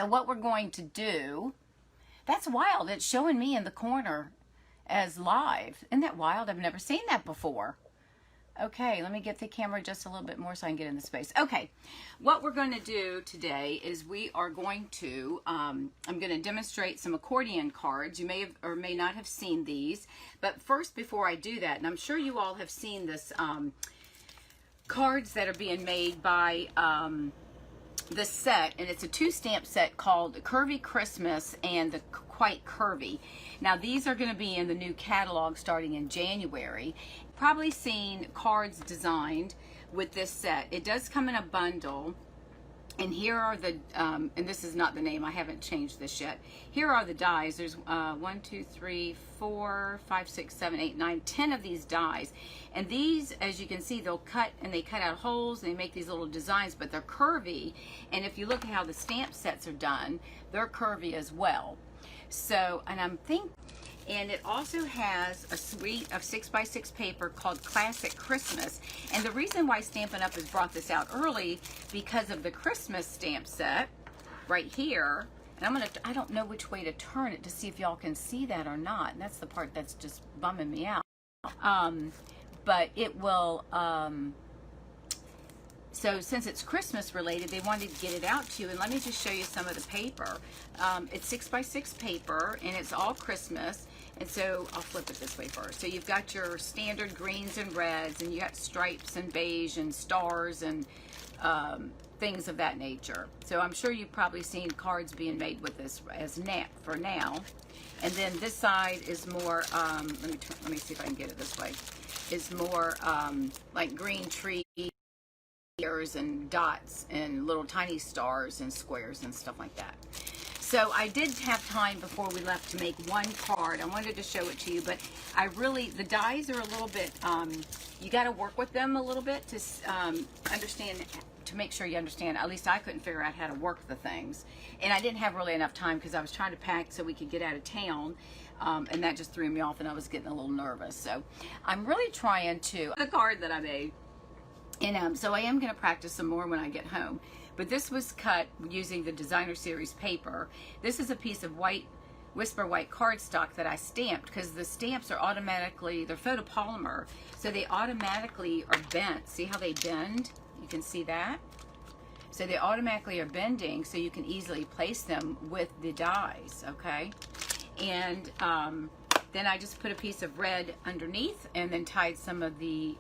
what we're going to do, that's wild. It's showing me in the corner as live. Isn't that wild? I've never seen that before. Okay, let me get the camera just a little bit more so I can get in the space. Okay, what we're going to do today is we are going to, I'm going to demonstrate some accordion cards. You may have or may not have seen these, but first, before I do that, and I'm sure you all have seen this, cards that are being made by this set, and it's a 2-stamp set called Curvy Christmas and the Quite Curvy. Now these are going to be in the new catalog starting in January. Probably seen cards designed with this set. It does come in a bundle, and here are the and this is not the name, I haven't changed this yet. Here are the dies. There's 1, 2, 3, 4, 5, 6, 7, 8, 9, 10 of these dies, and these, as you can see, they'll cut and they cut out holes and they make these little designs, but they're curvy. And if you look at how the stamp sets are done, they're curvy as well. So, and I'm thinking, and it also has a suite of 6x6 paper called Classic Christmas. And the reason why Stampin' Up! Has brought this out early, because of the Christmas stamp set right here. And I don't know which way to turn it to see if y'all can see that or not. And that's the part that's just bumming me out. But it will, so since it's Christmas related, they wanted to get it out to you. And let me just show you some of the paper. It's 6x6 paper, and it's all Christmas. And so I'll flip it this way first. So you've got your standard greens and reds, and you got stripes and beige and stars and things of that nature. So I'm sure you've probably seen cards being made with this as for now. And then this side is more, let me see if I can get it this way, is more like green trees and dots and little tiny stars and squares and stuff like that. So I did have time before we left to make one card. I wanted to show it to you, but I really, the dies are a little bit, you got to work with them a little bit to understand, to make sure you understand. At least I couldn't figure out how to work the things. And I didn't have really enough time because I was trying to pack so we could get out of town. And that just threw me off, and I was getting a little nervous. So I'm really trying to, the card that I made. And so I am going to practice some more when I get home. But this was cut using the designer series paper. This is a piece of Whisper white cardstock that I stamped, because the stamps are automatically, they're photopolymer, so they automatically are bent. See how they bend? You can see that? So they automatically are bending, so you can easily place them with the dies, okay? And then I just put a piece of red underneath and then tied some of the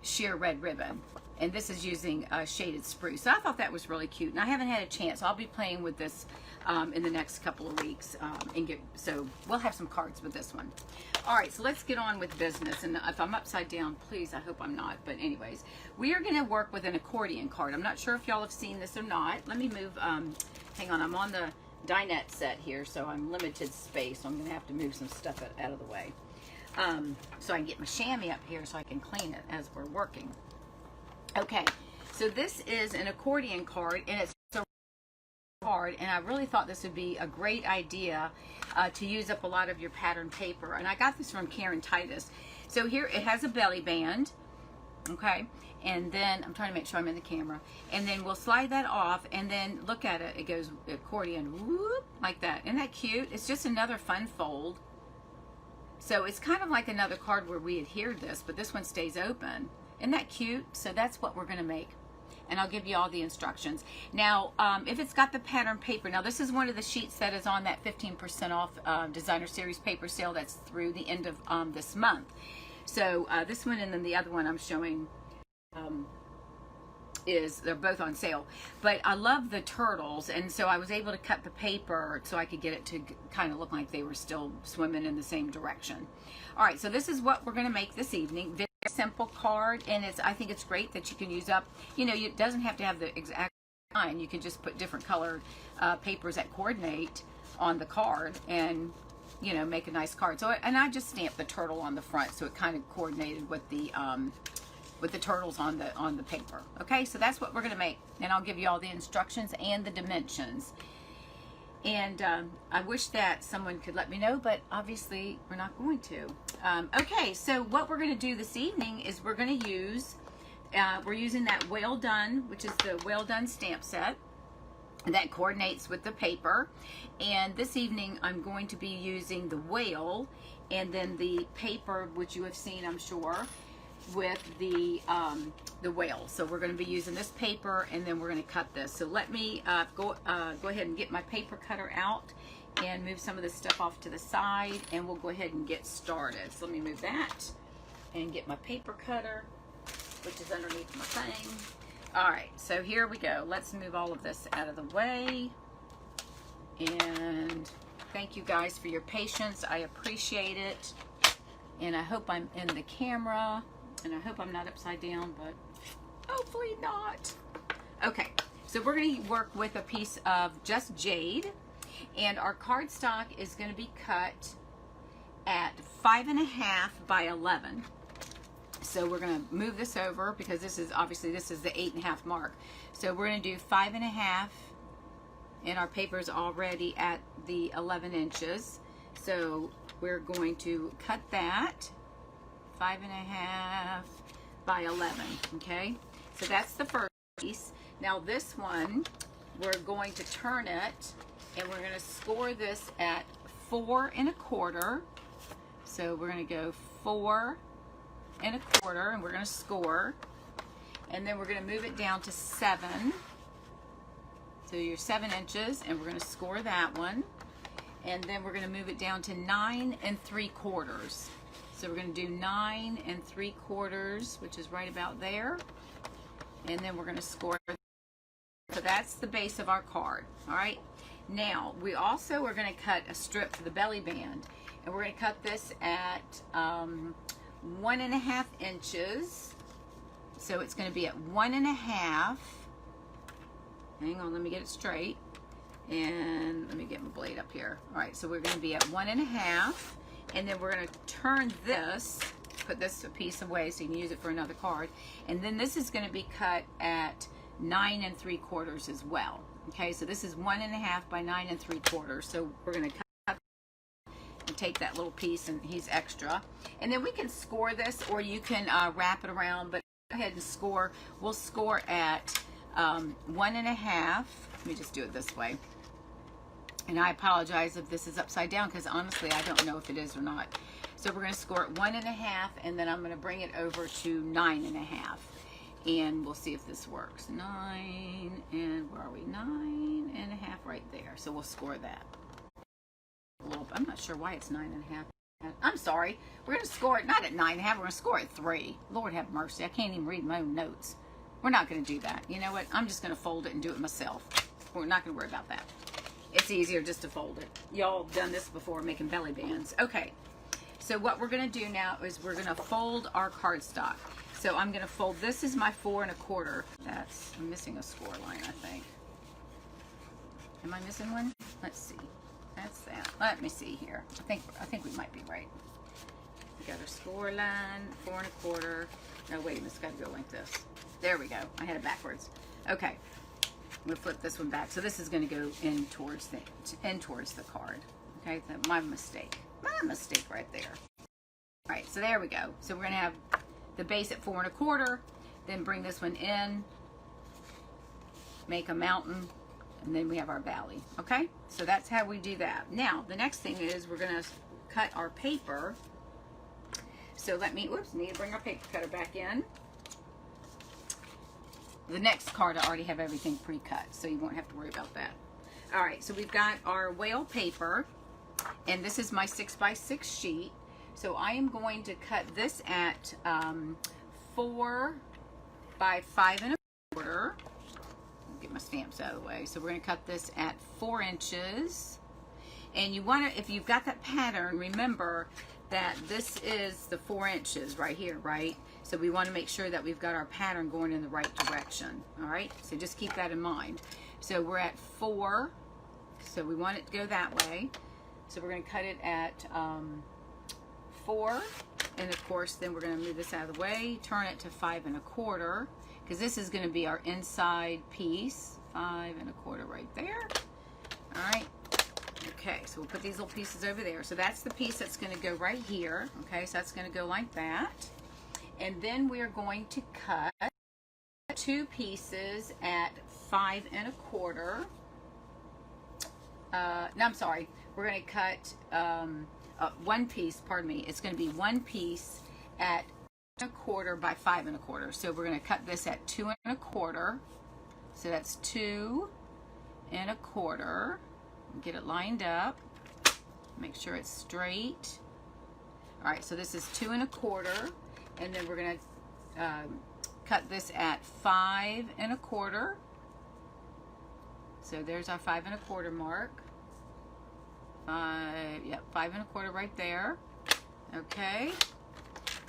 sheer red ribbon. And this is using shaded spruce. So I thought that was really cute. And I haven't had a chance. I'll be playing with this in the next couple of weeks. So we'll have some cards with this one. All right, so let's get on with business. And if I'm upside down, please, I hope I'm not. But anyways, we are going to work with an accordion card. I'm not sure if y'all have seen this or not. Let me move, hang on, I'm on the dinette set here, so I'm limited space. So I'm going to have to move some stuff out of the way. So I can get my chamois up here so I can clean it as we're working. Okay, so this is an accordion card, and it's a card, and I really thought this would be a great idea to use up a lot of your pattern paper. And I got this from Karen Titus. So here it has a belly band, okay, and then I'm trying to make sure I'm in the camera, and then we'll slide that off, and then look at it, it goes accordion, whoop, like that. Isn't that cute? It's just another fun fold. So it's kind of like another card where we adhered this, but this one stays open. Isn't that cute? So that's what we're going to make. And I'll give you all the instructions. Now, if it's got the pattern paper, now this is one of the sheets that is on that 15% off designer series paper sale that's through the end of this month. So this one and then the other one I'm showing they're both on sale. But I love the turtles, and so I was able to cut the paper so I could get it to kind of look like they were still swimming in the same direction. All right, so this is what we're going to make this evening. Very simple card, and I think it's great that you can use up, you know, it doesn't have to have the exact line. You can just put different colored papers that coordinate on the card and, you know, make a nice card. So, and I just stamped the turtle on the front, so it kind of coordinated with the turtles on the paper. Okay, so that's what we're going to make, and I'll give you all the instructions and the dimensions. And I wish that someone could let me know, but obviously we're not going to. Okay, so what we're going to do this evening is we're going to use, we're using that Well Done, which is the Well Done stamp set. that coordinates with the paper. And this evening I'm going to be using the whale and then the paper, which you have seen, I'm sure, with the whale. So we're going to be using this paper, and then we're going to cut this. So let me go ahead and get my paper cutter out and move some of this stuff off to the side, and we'll go ahead and get started. So let me move that and get my paper cutter, which is underneath my thing. All right, so here we go. Let's move all of this out of the way. And thank you guys for your patience. I appreciate it. And I hope I'm in the camera. And I hope I'm not upside down, but hopefully not. Okay, so we're going to work with a piece of just jade. And our cardstock is going to be cut at 5.5 by 11. So we're going to move this over because this is obviously the 8.5 mark. So we're going to do 5.5, and our paper is already at the 11 inches. So we're going to cut that 5.5 by 11. Okay, so that's the first piece. Now this one, we're going to turn it, and we're going to score this at 4 1/4. So we're going to go 4 1/4, and we're going to score, and then we're going to move it down to 7. So you're 7 inches, and we're going to score that one, and then we're going to move it down to 9 3/4. So we're going to do 9 3/4, which is right about there, and then we're going to score. So that's the base of our card. All right. Now we also are going to cut a strip for the belly band, and we're going to cut this at 1.5 inches. So it's going to be at 1.5. Hang on, let me get it straight. And let me get my blade up here. All right, so we're going to be at 1.5, and then we're going to turn this, put this piece away so you can use it for another card. And then this is going to be cut at 9 3/4 as well. Okay, so this is 1.5 by 9 3/4. So we're going to cut and take that little piece, and he's extra. And then we can score this, or you can wrap it around, but go ahead and score. We'll score at 1.5. Let me just do it this way. And I apologize if this is upside down, because honestly I don't know if it is or not. So we're going to score at 1.5, and then I'm going to bring it over to 9.5. And we'll see if this works. 9, and where are we? 9.5 right there. So we'll score that. I'm not sure why it's 9.5. I'm sorry. We're going to score it not at 9.5. We're going to score at 3. Lord have mercy. I can't even read my own notes. We're not going to do that. You know what? I'm just going to fold it and do it myself. We're not going to worry about that. It's easier just to fold it. Y'all done this before, making belly bands. Okay. So what we're going to do now is we're going to fold our cardstock. So I'm going to fold, this is my 4 1/4. I'm missing a score line, I think. Am I missing one? Let's see. That's that. Let me see here. I think we might be right. We got our score line, 4 1/4. No, wait, it's got to go like this. There we go. I had it backwards. Okay. We'll flip this one back. So this is going to go in towards the card. Okay, my mistake. My mistake right there. All right, so there we go. So we're going to have the base at 4 1/4, then bring this one in, make a mountain, and then we have our valley. Okay, so that's how we do that. Now the next thing is we're going to cut our paper. So need to bring our paper cutter back in. The next card I already have everything pre-cut, so you won't have to worry about that. All right, so we've got our whale paper, and this is my 6 by 6 sheet. So I am going to cut this at 4 by 5 1/4. Get my stamps out of the way. So we're going to cut this at 4 inches. And you want to, if you've got that pattern, remember that this is the 4 inches right here, right? So we want to make sure that we've got our pattern going in the right direction. All right, so just keep that in mind. So we're at 4, so we want it to go that way. So we're going to cut it at 4, and of course then we're going to move this out of the way, turn it to 5 1/4, because this is going to be our inside piece. 5 1/4 right there. All right. Okay, so we'll put these little pieces over there. So that's the piece that's going to go right here. Okay, so that's going to go like that. And then we're going to cut 2 pieces at 5 1/4. no, I'm sorry. We're going to cut one piece, pardon me. It's going to be one piece at 1/4 by 5 1/4. So we're going to cut this at 2 1/4. So that's 2 1/4. Get it lined up. Make sure it's straight. All right, so this is 2 1/4, and then we're going to cut this at 5 1/4. So there's our 5 1/4 mark. 5 1/4 right there. Okay.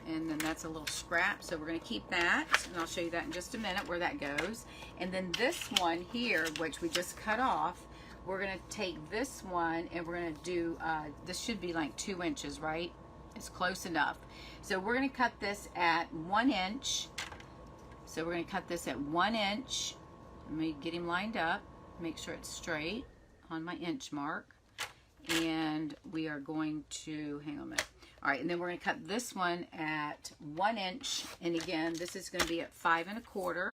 And then that's a little scrap, so we're going to keep that, and I'll show you that in just a minute where that goes. And then this one here, which we just cut off, we're going to take this one and we're going to do, this should be like 2 inches, right? It's close enough. So we're going to cut this at 1 inch. So we're going to cut this at 1 inch. Let me get him lined up, make sure it's straight on my inch mark. And we are going to, hang on a minute. All right, and then we're going to cut this one at 1 inch. And again, this is going to be at 5 1/4.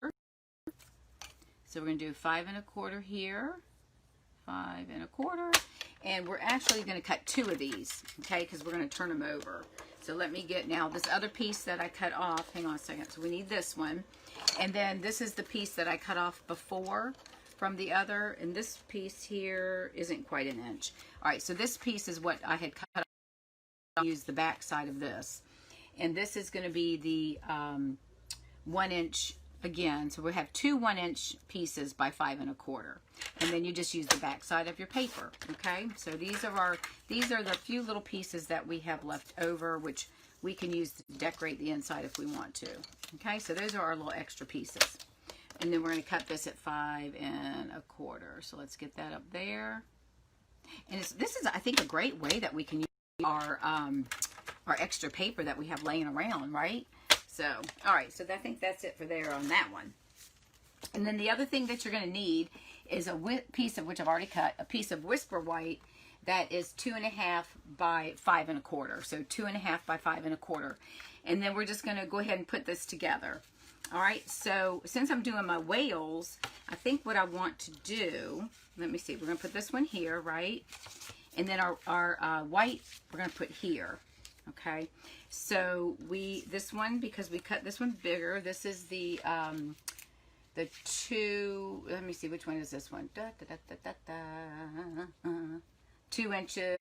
So we're going to do 5 1/4 here, 5 1/4. And we're actually going to cut 2 of these, okay, because we're going to turn them over. So let me get now this other piece that I cut off. Hang on a second. So we need this one. And then this is the piece that I cut off before from the other. And this piece here isn't quite 1 inch. All right, so this piece is what I had cut off. Use the back side of this, and this is going to be the 1 inch again. So we have 2 1 inch pieces by 5 1/4, and then you just use the back side of your paper. Okay, so these are the few little pieces that we have left over, which we can use to decorate the inside if we want to. Okay, so those are our little extra pieces, and then we're going to cut this at 5 1/4. So let's get that up there. And this is, I think, a great way that we can use our extra paper that we have laying around, right? So, all right, so I think that's it for there on that one. And then the other thing that you're going to need is a piece of, which I've already cut, a piece of Whisper White that is 2 1/2 by 5 1/4. So 2 1/2 by 5 1/4. And then we're just going to go ahead and put this together. All right, so since I'm doing my whales, I think what I want to do, let me see, we're going to put this one here, right? And then our white, we're going to put here, okay? So this one, because we cut this one bigger, this is the 2, let me see, which one is this one? 2 inches,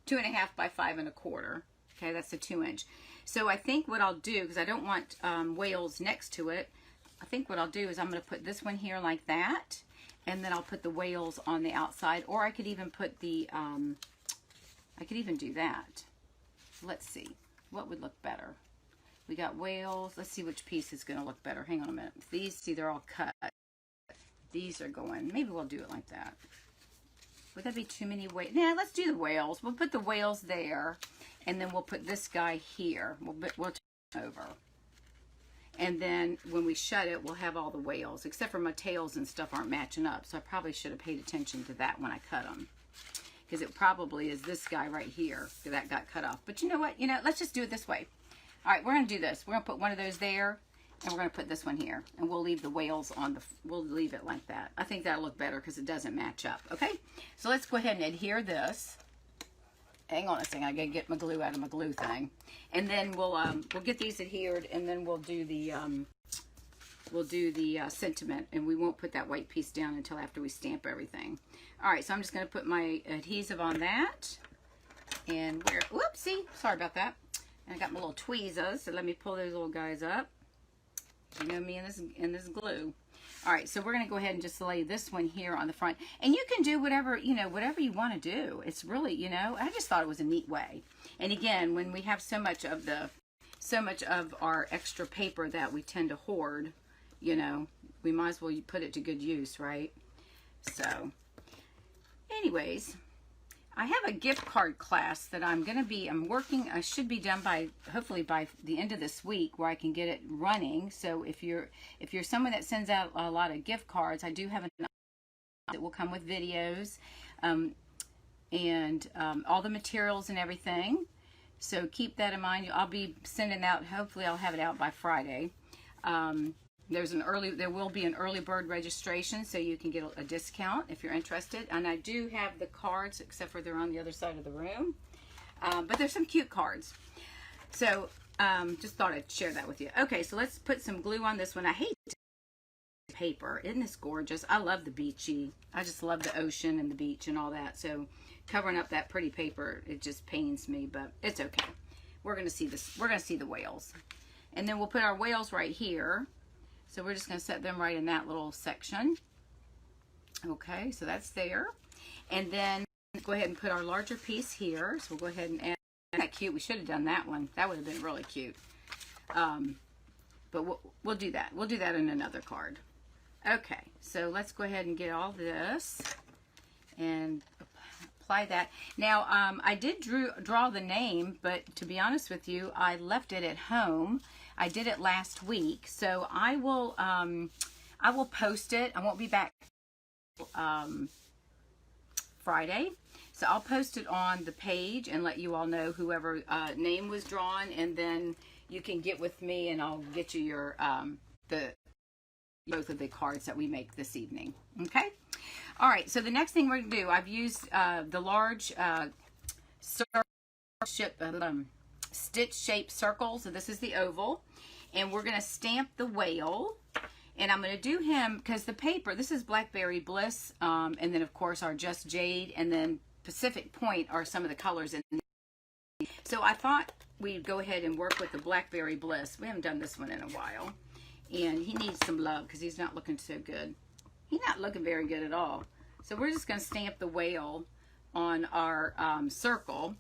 2 1/2 by 5 1/4. Okay, that's the 2 inch. So I think what I'll do, because I don't want whales next to it, I think what I'll do is I'm going to put this one here like that. And then I'll put the whales on the outside, or I could even put the, I could even do that. Let's see, what would look better? We got whales. Let's see which piece is going to look better. Hang on a minute. These, see, they're all cut. These are going, maybe we'll do it like that. Would that be too many whales? Nah, let's do the whales. We'll put the whales there, and then we'll put this guy here. We'll turn it over. And then when we shut it, we'll have all the whales, except for my tails and stuff aren't matching up. So I probably should have paid attention to that when I cut them, because it probably is this guy right here that got cut off. But you know what? Let's just do it this way. All right, we're going to do this. We're going to put one of those there, and we're going to put this one here. And we'll leave the whales on we'll leave it like that. I think that'll look better because it doesn't match up. Okay? So let's go ahead and adhere this. Hang on a second, I gotta get my glue out of my glue thing, and then we'll get these adhered, and then we'll do the sentiment, and we won't put that white piece down until after we stamp everything. All right, so I'm just gonna put my adhesive on that, and whoopsie, sorry about that. And I got my little tweezers, so let me pull those little guys up. You know me and this glue. All right, so we're going to go ahead and just lay this one here on the front. And you can do whatever, whatever you want to do. It's really, I just thought it was a neat way. And again, when we have so much of our extra paper that we tend to hoard, we might as well put it to good use, right? So, anyways, I have a gift card class that I'm working, I should be done hopefully by the end of this week, where I can get it running. So if you're someone that sends out a lot of gift cards, I do have an that will come with videos, and all the materials and everything. So keep that in mind. I'll be sending out, hopefully I'll have it out by Friday. there will be an early bird registration, so you can get a discount if you're interested. And I do have the cards, except for they're on the other side of the room. But there's some cute cards. So just thought I'd share that with you. Okay, so let's put some glue on this one. I hate paper. Isn't this gorgeous? I love the beachy. I just love the ocean and the beach and all that. So covering up that pretty paper, it just pains me, but it's okay. We're going to see this. We're going to see the whales. And then we'll put our whales right here. So we're just going to set them right in that little section. Okay, so that's there. And then go ahead and put our larger piece here. So we'll go ahead and add. Isn't that cute? We should have done that one. That would have been really cute. But we'll do that. We'll do that in another card. Okay, so let's go ahead and get all this and apply that. Now, I did draw the name, but to be honest with you, I left it at home. I did it last week, so I will post it. I won't be back Friday, so I'll post it on the page and let you all know whoever name was drawn, and then you can get with me and I'll get you your both of the cards that we make this evening. Okay. All right. So the next thing we're going to do, I've used the large stitch shaped circles. So this is the oval, and we're going to stamp the whale. And I'm going to do him because the paper, this is Blackberry Bliss, and then of course our Just Jade, and then Pacific Point are some of the colors in. So I thought we'd go ahead and work with the Blackberry Bliss. We haven't done this one in a while. And he needs some love because he's not looking so good. He's not looking very good at all. So we're just going to stamp the whale on our circle.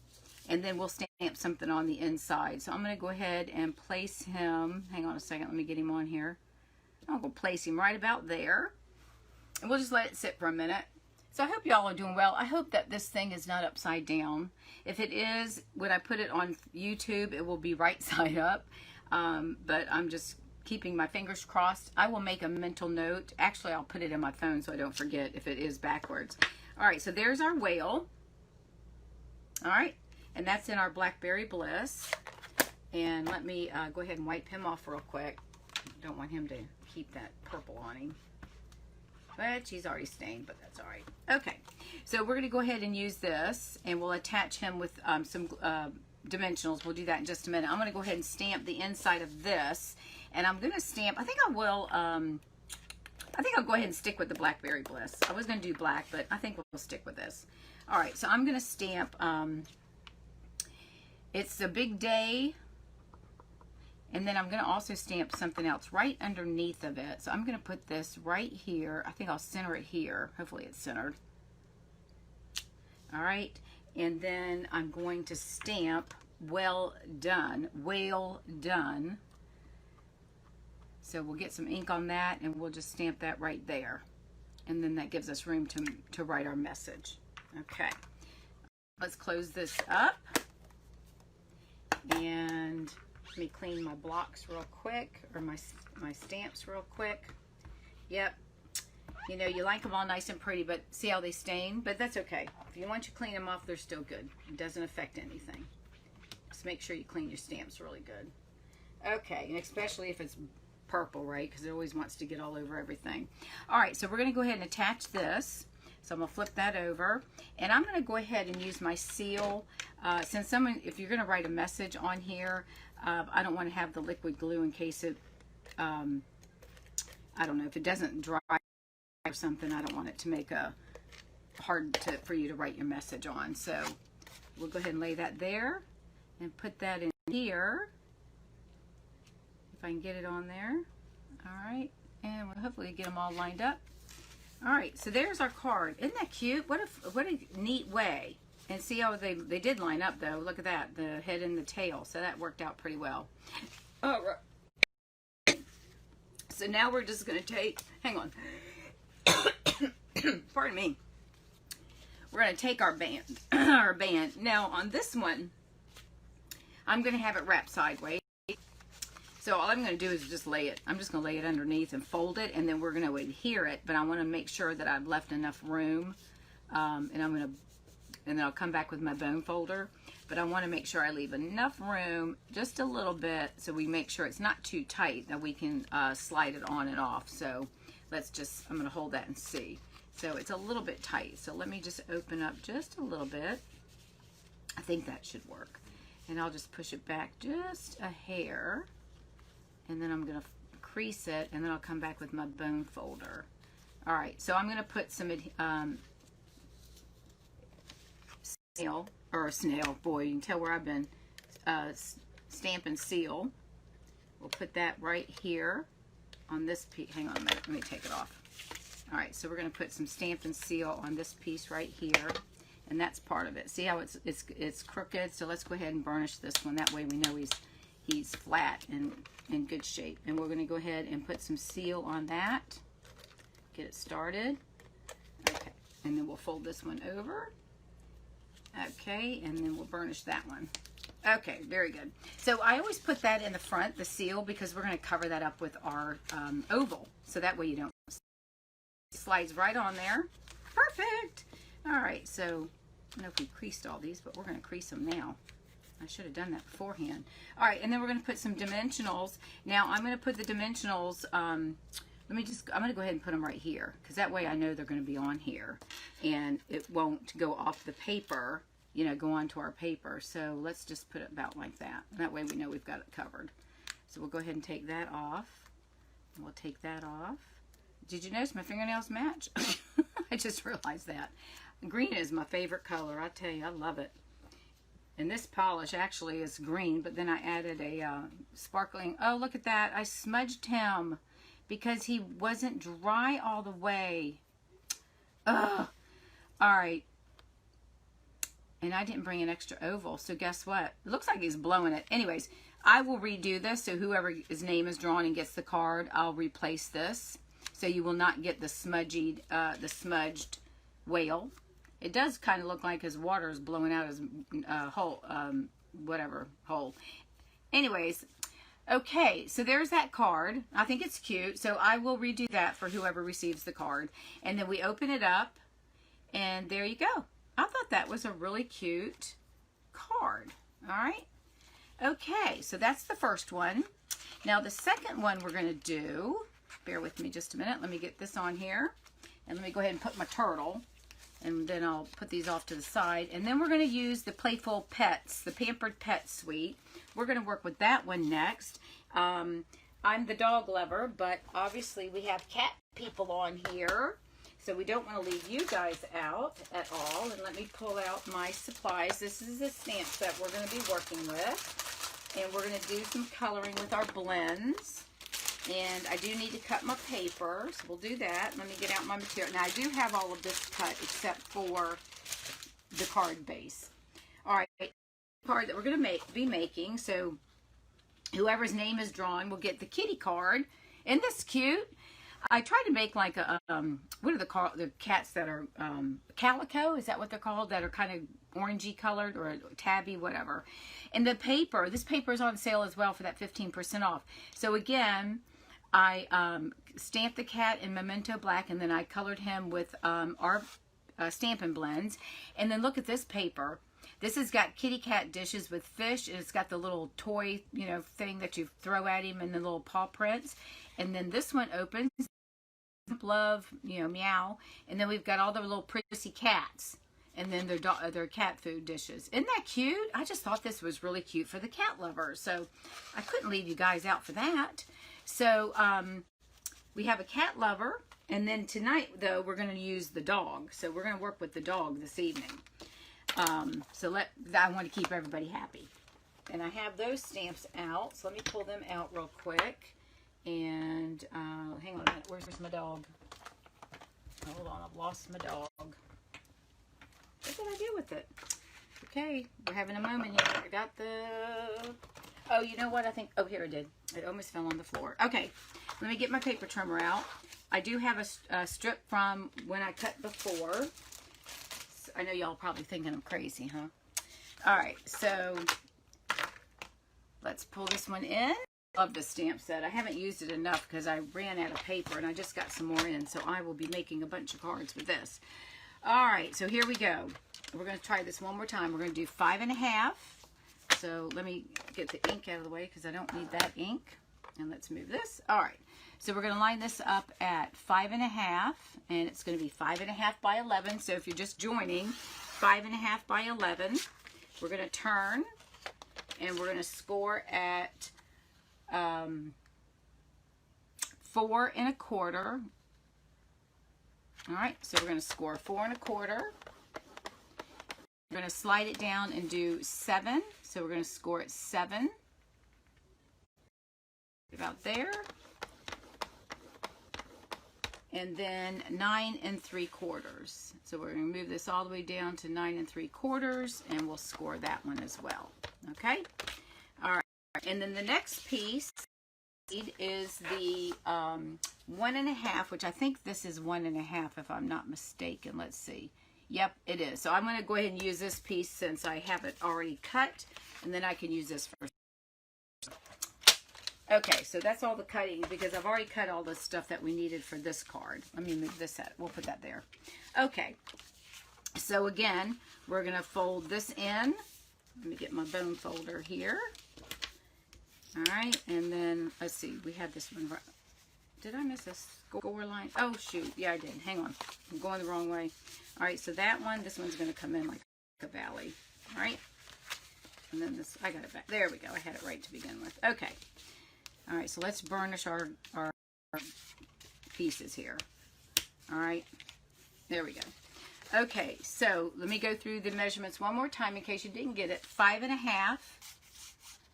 And then we'll stamp something on the inside. So I'm going to go ahead and place him. Hang on a second. Let me get him on here. I'm going to place him right about there. And we'll just let it sit for a minute. So I hope y'all are doing well. I hope that this thing is not upside down. If it is, when I put it on YouTube, it will be right side up. But I'm just keeping my fingers crossed. I will make a mental note. Actually, I'll put it in my phone so I don't forget if it is backwards. All right, so there's our whale. All right, and that's in our Blackberry Bliss. And let me go ahead and wipe him off real quick. Don't want him to keep that purple on him. But she's already stained, but that's all right. Okay, so we're going to go ahead and use this, and we'll attach him with some dimensionals. We'll do that in just a minute. I'm going to go ahead and stamp the inside of this. And I'm going to stamp, I think I will, I think I'll go ahead and stick with the Blackberry Bliss. I was going to do black, but I think we'll stick with this. All right, so I'm going to stamp, it's a big day. And then I'm going to also stamp something else right underneath of it. So I'm going to put this right here. I think I'll center it here. Hopefully it's centered. All right, and then I'm going to stamp well done, whale done. So we'll get some ink on that, and we'll just stamp that right there. And then that gives us room to write our message. Okay. Let's close this up. And let me clean my blocks real quick, or my stamps real quick. Yep. You know, you like them all nice and pretty, but see how they stain? But that's okay. If you want to clean them off, they're still good. It doesn't affect anything. Just make sure you clean your stamps really good. Okay, and especially if it's purple, right? Because it always wants to get all over everything. All right, so we're going to go ahead and attach this. So I'm going to flip that over, and I'm going to go ahead and use my seal. Since if you're going to write a message on here, I don't want to have the liquid glue in case it, I don't know, if it doesn't dry or something, I don't want it to make a hard for you to write your message on. So we'll go ahead and lay that there and put that in here. If I can get it on there. All right, and we'll hopefully get them all lined up. All right, so there's our card. Isn't that cute? What a neat way. And see how they did line up though. Look at that, the head and the tail. So that worked out pretty well. All right. So now we're just gonna take, hang on. Pardon me. We're gonna take our band, Now on this one, I'm gonna have it wrapped sideways. So all I'm going to do is just lay it. I'm just going to lay it underneath and fold it, and then we're going to adhere it. But I want to make sure that I've left enough room, and then I'll come back with my bone folder. but I want to make sure I leave enough room, just a little bit, so we make sure it's not too tight, that we can slide it on and off. So let's just, I'm going to hold that and see. So it's a little bit tight, so let me just open up just a little bit. I think that should work. And I'll just push it back just a hair, and then I'm going to crease it, and then I'll come back with my bone folder. All right, so I'm going to put some snail, boy, you can tell where I've been stamping seal. We'll put that right here on this piece. Hang on a minute, let me take it off. All right, so we're going to put some Stampin' Seal on this piece right here, and that's part of it. See how it's crooked? So let's go ahead and burnish this one. That way we know he's flat and in good shape. And we're going to go ahead and put some seal on that. Get it started. Okay, and then we'll fold this one over. Okay, and then we'll burnish that one. Okay, very good. So I always put that in the front, the seal, because we're going to cover that up with our oval. So that way you don't. It slides right on there. Perfect. All right, so I don't know if we creased all these, but we're going to crease them now. I should have done that beforehand. All right, and then we're going to put some dimensionals. Now I'm going to put the dimensionals, I'm going to go ahead and put them right here, because that way I know they're going to be on here, and it won't go off the paper, you know, go onto our paper. So let's just put it about like that. That way we know we've got it covered. So we'll go ahead and take that off. And we'll take that off. Did you notice my fingernails match? I just realized that. Green is my favorite color. I tell you, I love it. And this polish actually is green, but then I added a sparkling. Oh, look at that. I smudged him because he wasn't dry all the way. Ugh. All right. And I didn't bring an extra oval, so guess what? It looks like he's blowing it. Anyways, I will redo this, so whoever his name is drawn and gets the card, I'll replace this. So you will not get the smudged whale. It does kind of look like his water is blowing out his hole, whatever hole. Anyways, okay, so there's that card. I think it's cute, so I will redo that for whoever receives the card. And then we open it up, and there you go. I thought that was a really cute card. All right. Okay, so that's the first one. Now the second one we're going to do, bear with me just a minute. Let me get this on here, and let me go ahead and put my turtle. And then I'll put these off to the side. And then we're going to use the Playful Pets, the Pampered Pet Suite. We're going to work with that one next. I'm the dog lover, but obviously we have cat people on here. So we don't want to leave you guys out at all. And let me pull out my supplies. This is the stamp set we're going to be working with. And we're going to do some coloring with our blends. And I do need to cut my paper, so we'll do that. Let me get out my material. Now, I do have all of this cut except for the card base. All right, card that we're going to be making. So whoever's name is drawn will get the kitty card. Isn't this cute? I tried to make like a, what are the cats that are calico? Is that what they're called? That are kind of orangey colored or tabby, whatever. And the paper, this paper is on sale as well for that 15% off. So again, I stamped the cat in Memento Black, and then I colored him with our Stampin' Blends. And then look at this paper. This has got kitty cat dishes with fish, and it's got the little toy, you know, thing that you throw at him and the little paw prints. And then this one opens, love, you know, meow. And then we've got all the little prissy cats, and then their cat food dishes. Isn't that cute? I just thought this was really cute for the cat lovers. So I couldn't leave you guys out for that. So we have a cat lover, and then tonight, though, we're going to use the dog. So we're going to work with the dog this evening. I want to keep everybody happy. And I have those stamps out, so let me pull them out real quick. And hang on a minute, where's my dog? Hold on, I've lost my dog. What did I do with it? Okay, we're having a moment here. I got the... Oh, you know what? I think... Oh, here I did. It almost fell on the floor. Okay, let me get my paper trimmer out. I do have a strip from when I cut before. So I know y'all probably thinking I'm crazy, huh? All right, so let's pull this one in. Love this stamp set. I haven't used it enough because I ran out of paper and I just got some more in, so I will be making a bunch of cards with this. All right, so here we go. We're going to try this one more time. We're going to do 5 1/2. So let me get the ink out of the way because I don't need that ink. And let's move this. All right, so we're going to line this up at 5 1/2, and it's going to be 5 1/2 by 11. So if you're just joining, 5 1/2 by 11. We're going to turn, and we're going to score at 4 1/4. All right, so we're going to score 4 1/4. We're going to slide it down and do 7. So we're going to score at 7. About there. And then 9 3/4. So we're going to move this all the way down to 9 3/4, and we'll score that one as well. Okay? All right. And then the next piece is the 1 1/2, which I think this is 1 1/2 if I'm not mistaken. Let's see. Yep, it is. So I'm going to go ahead and use this piece since I have it already cut, and then I can use this for. Okay, so that's all the cutting because I've already cut all the stuff that we needed for this card. Let me move this out. We'll put that there. Okay, so again, we're going to fold this in. Let me get my bone folder here. All right, and then let's see. We had this one. Did I miss a score line? Oh, shoot. Yeah, I did. Hang on. I'm going the wrong way. All right, so that one, this one's going to come in like a valley. All right, and then this, I got it back. There we go. I had it right to begin with. Okay. All right, so let's burnish our pieces here. All right, there we go. Okay, so let me go through the measurements one more time in case you didn't get it. 5 1/2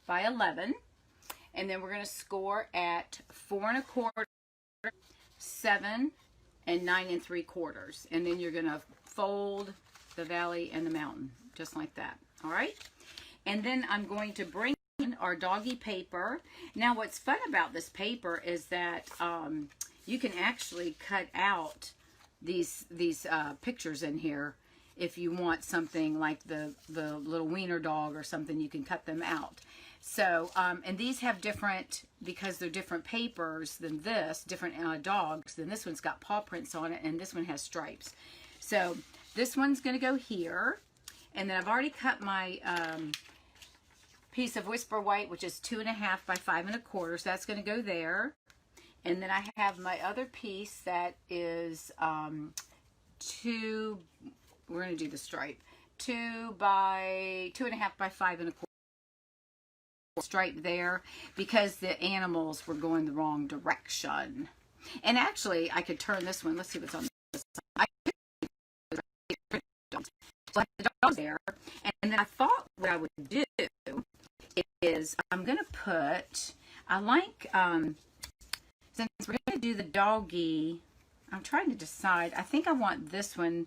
by 11, and then we're going to score at 4 1/4, 7, and 9 3/4, and then you're going to fold the valley and the mountain just like that. All right, and then I'm going to bring our doggy paper. Now what's fun about this paper is that you can actually cut out these pictures in here. If you want something like the little wiener dog or something, you can cut them out. So and these have different, because they're different papers than this, different dogs, then this one's got paw prints on it, and this one has stripes. So this one's going to go here, and then I've already cut my piece of Whisper White, which is 2 1/2 by 5 1/4, so that's going to go there. And then I have my other piece that is 2, we're going to do the stripe, 2 1/2 by 5 1/4 stripe there, because the animals were going the wrong direction. And actually, I could turn this one. Let's see what's on this side. So the dog's there, and then I thought what I would do is I'm going to put, I like, since we're going to do the doggy, I'm trying to decide. I think I want this one.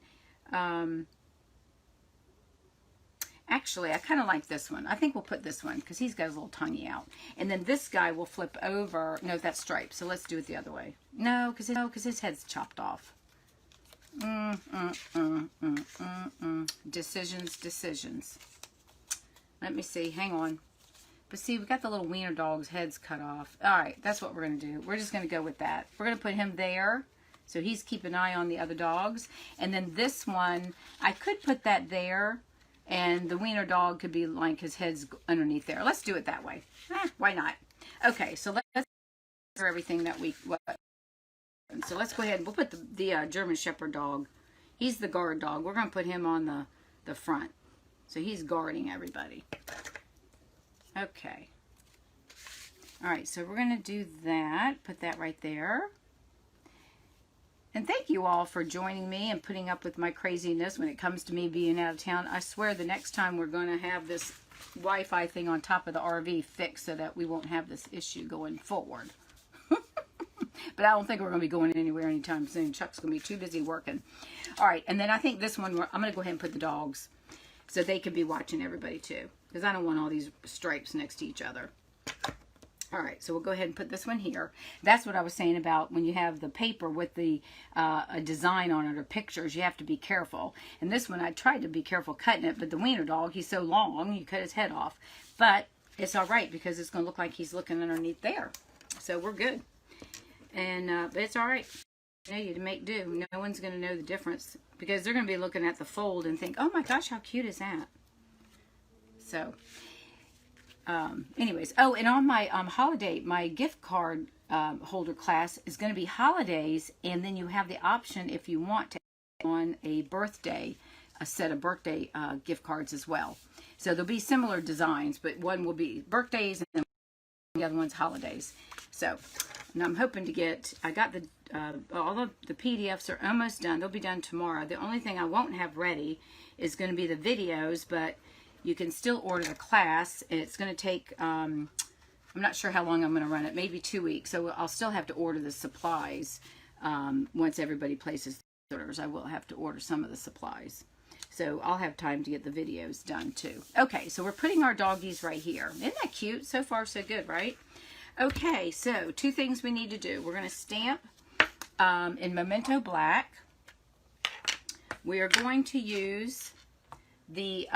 Actually, I kind of like this one. I think we'll put this one because he's got his little tonguey out. And then this guy will flip over. No, that's striped. So let's do it the other way. No, because his head's chopped off. Decisions. Let me see. Hang on. But see, we got the little wiener dog's heads cut off. All right, that's what we're going to do. We're just going to go with that. We're going to put him there. So he's keeping an eye on the other dogs. And then this one, I could put that there. And the wiener dog could be like his head's underneath there. Let's do it that way. Why not? Okay, so let's for everything that we... So let's go ahead and we'll put the German Shepherd dog. He's the guard dog. We're going to put him on the front. So he's guarding everybody. Okay. All right, so we're going to do that. Put that right there. And thank you all for joining me and putting up with my craziness when it comes to me being out of town. I swear the next time we're going to have this Wi-Fi thing on top of the RV fixed so that we won't have this issue going forward. But I don't think we're going to be going anywhere anytime soon. Chuck's going to be too busy working. All right, and then I think this one, I'm going to go ahead and put the dogs so they can be watching everybody too, because I don't want all these stripes next to each other. All right, so we'll go ahead and put this one here. That's what I was saying about when you have the paper with the a design on it or pictures, you have to be careful. And this one, I tried to be careful cutting it, but the wiener dog, he's so long, you cut his head off. But it's all right because it's going to look like he's looking underneath there. So we're good. And but it's all right. You know, you make do. No one's going to know the difference because they're going to be looking at the fold and think, oh my gosh, how cute is that? So, anyways. Oh, and on my holiday, my gift card holder class is going to be holidays. And then you have the option if you want to add on a birthday, a set of birthday gift cards as well. So there'll be similar designs, but one will be birthdays and the other one's holidays. So, and I'm hoping to get, I got the, all of the PDFs are almost done. They'll be done tomorrow. The only thing I won't have ready is going to be the videos, but you can still order the class. And it's going to take, I'm not sure how long I'm going to run it, maybe 2 weeks. So I'll still have to order the supplies once everybody places orders. I will have to order some of the supplies. So I'll have time to get the videos done too. Okay, so we're putting our doggies right here. Isn't that cute? So far, so good, right? Okay, so 2 things we need to do. We're going to stamp in Memento Black. We are going to use the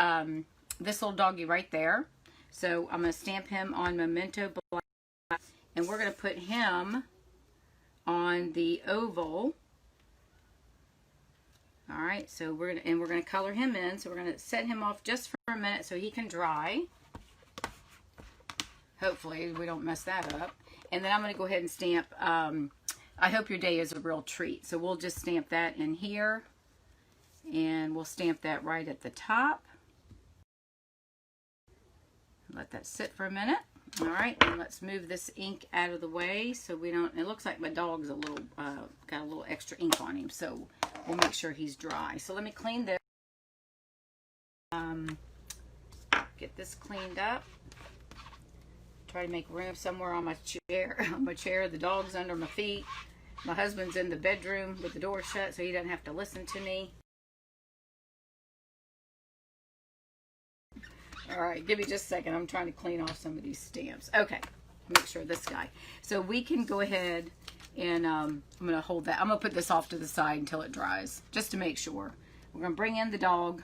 this little doggy right there. So I'm going to stamp him on Memento Black, and we're going to put him on the oval. All right, so we're gonna color him in. So we're gonna set him off just for a minute so he can dry. Hopefully we don't mess that up. And then I'm gonna go ahead and stamp. I hope your day is a real treat. So we'll just stamp that in here, and we'll stamp that right at the top. Let that sit for a minute. All right, and let's move this ink out of the way so we don't. It looks like my dog's a little got a little extra ink on him, so we'll make sure he's dry. So let me clean this. Get this cleaned up. Try to make room somewhere on my chair. On my chair, the dog's under my feet. My husband's in the bedroom with the door shut, so he doesn't have to listen to me. All right, give me just a second. I'm trying to clean off some of these stamps. Okay, make sure this guy. So we can go ahead and I'm going to hold that. I'm going to put this off to the side until it dries, just to make sure. We're going to bring in the dog.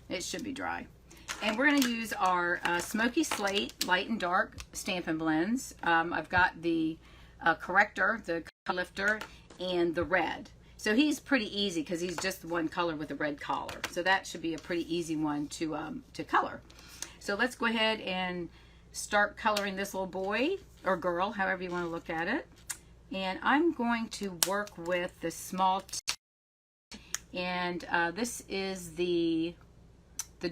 It should be dry. And we're going to use our Smoky Slate Light and Dark Stampin' Blends. I've got the corrector, the color lifter, and the red. So he's pretty easy because he's just one color with a red collar. So that should be a pretty easy one to color. So let's go ahead and start coloring this little boy or girl, however you want to look at it. And I'm going to work with the small tip. And this is the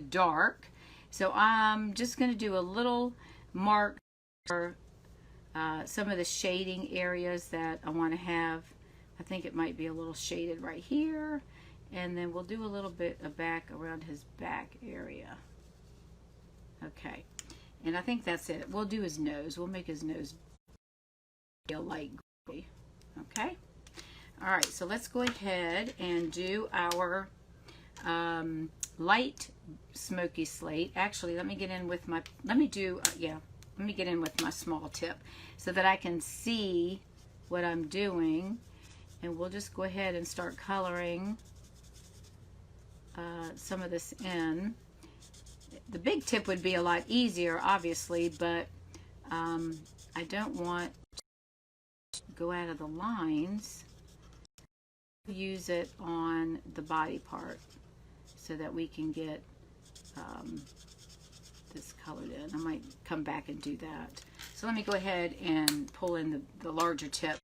dark. So I'm just going to do a little mark for some of the shading areas that I want to have. I think it might be a little shaded right here. And then we'll do a little bit of back around his back area. Okay. And I think that's it. We'll do his nose. We'll make his nose a light gray. Okay. All right. So let's go ahead and do our light Smoky Slate. Actually, let me get in with my, let me get in with my small tip so that I can see what I'm doing. And we'll just go ahead and start coloring some of this in. The big tip would be a lot easier, obviously, but I don't want to go out of the lines. Use it on the body part so that we can get this colored in. I might come back and do that. So let me go ahead and pull in the larger tip,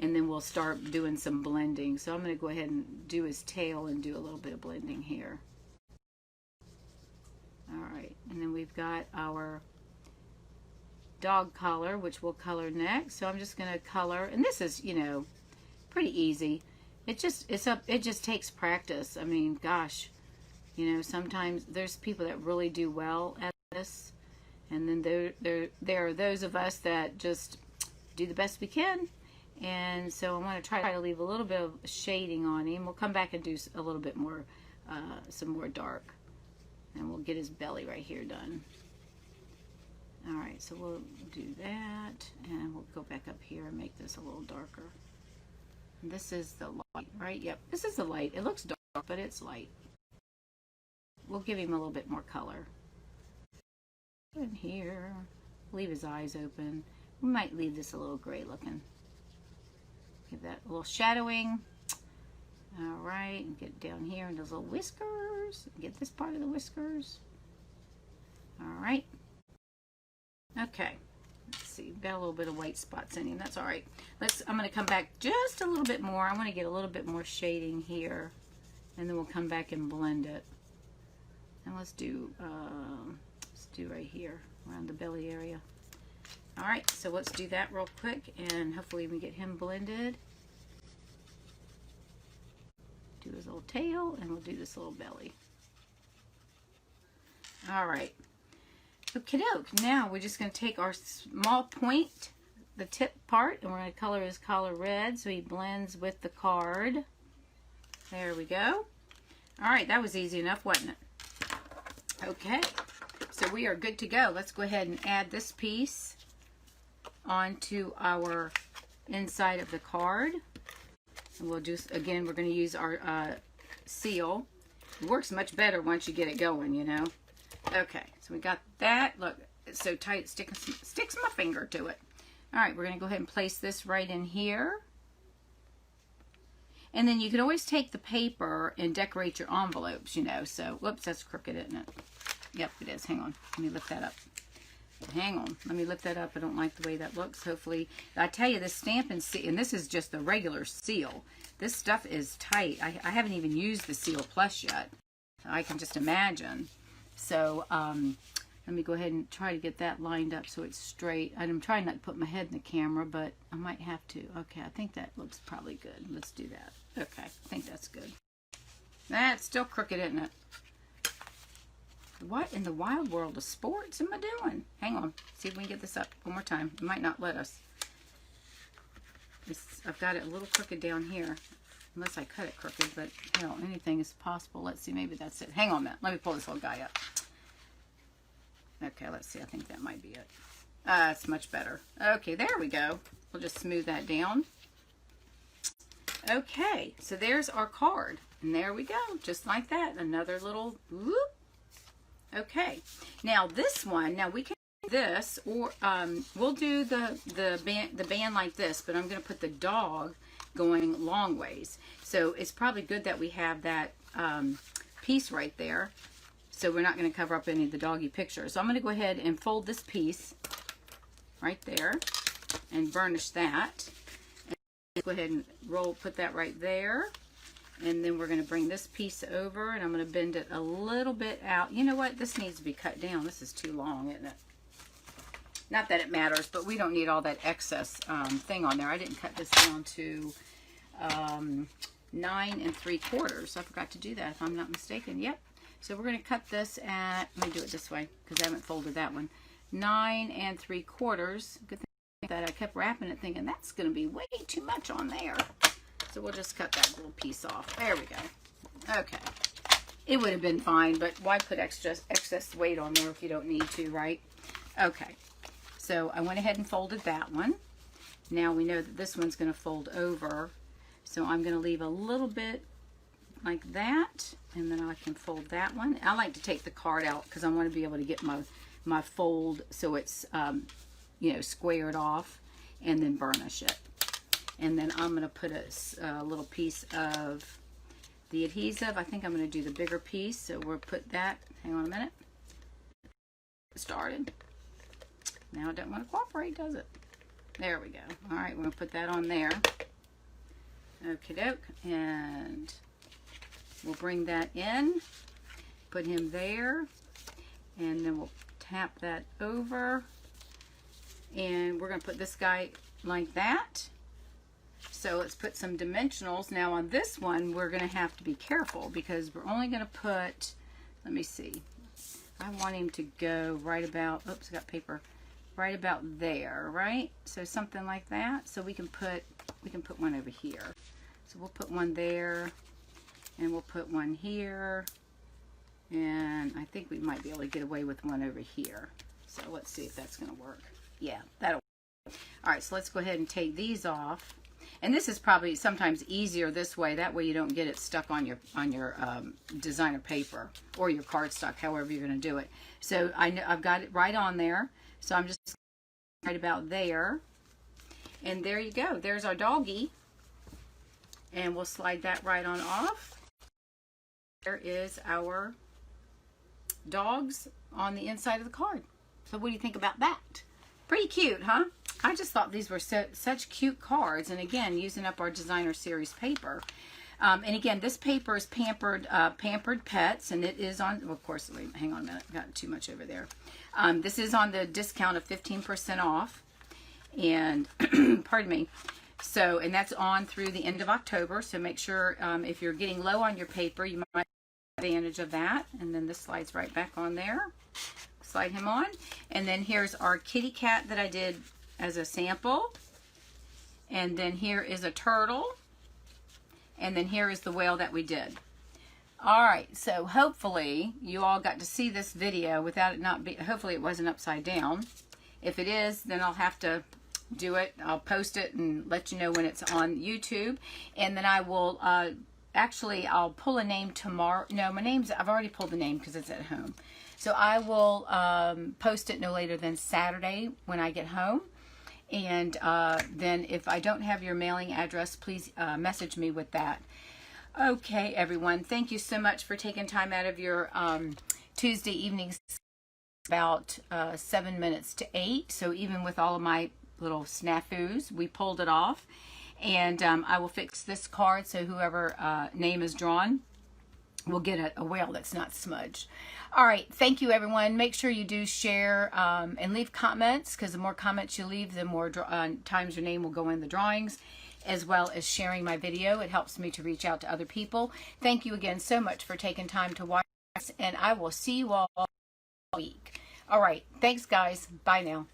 and then we'll start doing some blending. So I'm going to go ahead and do his tail and do a little bit of blending here. All right, and then we've got our dog collar, which we'll color next. So I'm just going to color, and this is, you know, pretty easy. It just takes practice. I mean, gosh, you know, sometimes there's people that really do well at this, and then there are those of us that just do the best we can. And so I want to try to leave a little bit of shading on him. We'll come back and do a little bit more, some more dark. And we'll get his belly right here done. All right, so we'll do that. And we'll go back up here and make this a little darker. And this is the light, right? Yep, this is the light. It looks dark, but it's light. We'll give him a little bit more color. In here, leave his eyes open. We might leave this a little gray looking. Give that a little shadowing. All right, and get down here in those little whiskers. Get this part of the whiskers. All right. Okay. Let's see. Got a little bit of white spots in him. That's all right. I'm going to come back just a little bit more. I want to get a little bit more shading here, and then we'll come back and blend it. And let's do right here around the belly area. All right. So let's do that real quick, and hopefully we get him blended. Do his little tail, and we'll do this little belly. All right. Okie doke. Now we're just going to take our small point, the tip part, and we're going to color his collar red so he blends with the card. There we go. All right, that was easy enough, wasn't it? Okay, so we are good to go. Let's go ahead and add this piece onto our inside of the card. And we'll just, again, we're going to use our seal. It works much better once you get it going, you know. Okay, so we got that. Look, it's so tight, it sticks my finger to it. All right, we're going to go ahead and place this right in here. And then you can always take the paper and decorate your envelopes, you know. So, whoops, that's crooked, isn't it? Yep, it is. Hang on. Let me lift that up. Hang on. Let me lift that up. I don't like the way that looks. Hopefully, I tell you, this Stampin' Seal, and this is just the regular seal. This stuff is tight. I haven't even used the Seal Plus yet. I can just imagine. So, let me go ahead and try to get that lined up so it's straight. I'm trying not to put my head in the camera, but I might have to. Okay, I think that looks probably good. Let's do that. Okay, I think that's good. That's still crooked, isn't it? What in the wild world of sports am I doing? Hang on. See if we can get this up one more time. It might not let us. I've got it a little crooked down here. Unless I cut it crooked, but hell, anything is possible. Let's see, maybe that's it. Hang on a minute. Let me pull this little guy up. Okay, let's see. I think that might be it. It's much better. Okay, there we go. We'll just smooth that down. Okay, so there's our card. And there we go. Just like that. Another little whoop. Okay. Now this one, now we can do this, or we'll do the band like this, but I'm going to put the dog going long ways. So it's probably good that we have that piece right there, so we're not going to cover up any of the doggy pictures. So I'm going to go ahead and fold this piece right there and burnish that. And go ahead and put that right there. And then we're going to bring this piece over, and I'm going to bend it a little bit out. You know what? This needs to be cut down. This is too long, isn't it? Not that it matters, but we don't need all that excess thing on there. I didn't cut this down to 9 3/4. I forgot to do that, if I'm not mistaken. Yep. So we're going to cut this at, let me do it this way, because I haven't folded that one. 9 3/4. Good thing that I kept wrapping it thinking that's going to be way too much on there. So we'll just cut that little piece off. There we go. Okay. It would have been fine, but why put excess weight on there if you don't need to, right? Okay. So I went ahead and folded that one. Now we know that this one's going to fold over. So I'm going to leave a little bit like that, and then I can fold that one. I like to take the card out because I want to be able to get my fold so it's you know, squared off, and then burnish it. And then I'm going to put a little piece of the adhesive. I think I'm going to do the bigger piece, so we'll put that. Hang on a minute. Started. Now it doesn't want to cooperate, does it? There we go. All right, we're going to put that on there. Okie doke. And we'll bring that in. Put him there. And then we'll tap that over. And we're going to put this guy like that. So let's put some dimensionals. Now on this one, we're going to have to be careful because we're only going to put, let me see. I want him to go right about, oops, I got paper, right about there, right? So something like that. So we can put one over here. So we'll put one there, and we'll put one here, and I think we might be able to get away with one over here. So let's see if that's going to work. Yeah, that'll work. All right, so let's go ahead and take these off. And this is probably sometimes easier this way. That way you don't get it stuck on your designer paper or your cardstock, however you're going to do it. So I've got it right on there. So I'm just right about there. And there you go. There's our doggy. And we'll slide that right on off. There is our dogs on the inside of the card. So what do you think about that? Pretty cute, huh? I just thought these were such cute cards. And again, using up our designer series paper. And again, this paper is Pampered Pets, and it is on, well, of course, wait, hang on a minute, got too much over there. This is on the discount of 15% off, and, pardon me, so, and that's on through the end of October, so make sure if you're getting low on your paper, you might take advantage of that, and then this slides right back on there. Slide him on, and then here's our kitty cat that I did as a sample, and then here is a turtle. And then here is the whale that we did. All right, so hopefully you all got to see this video without it not be, hopefully it wasn't upside down. If it is, then I'll have to do it. I'll post it and let you know when it's on YouTube. And then I will, actually, I'll pull a name tomorrow. No, I've already pulled the name because it's at home. So I will post it no later than Saturday when I get home. And then if I don't have your mailing address, please message me with that. Okay, everyone. Thank you so much for taking time out of your Tuesday evenings. About 7 minutes to 8. So even with all of my little snafus, we pulled it off. And I will fix this card so whoever name is drawn will get a whale that's not smudged. All right, thank you, everyone. Make sure you do share and leave comments, because the more comments you leave, the more times your name will go in the drawings, as well as sharing my video. It helps me to reach out to other people. Thank you again so much for taking time to watch this, and I will see you all next week. All right, thanks, guys. Bye now.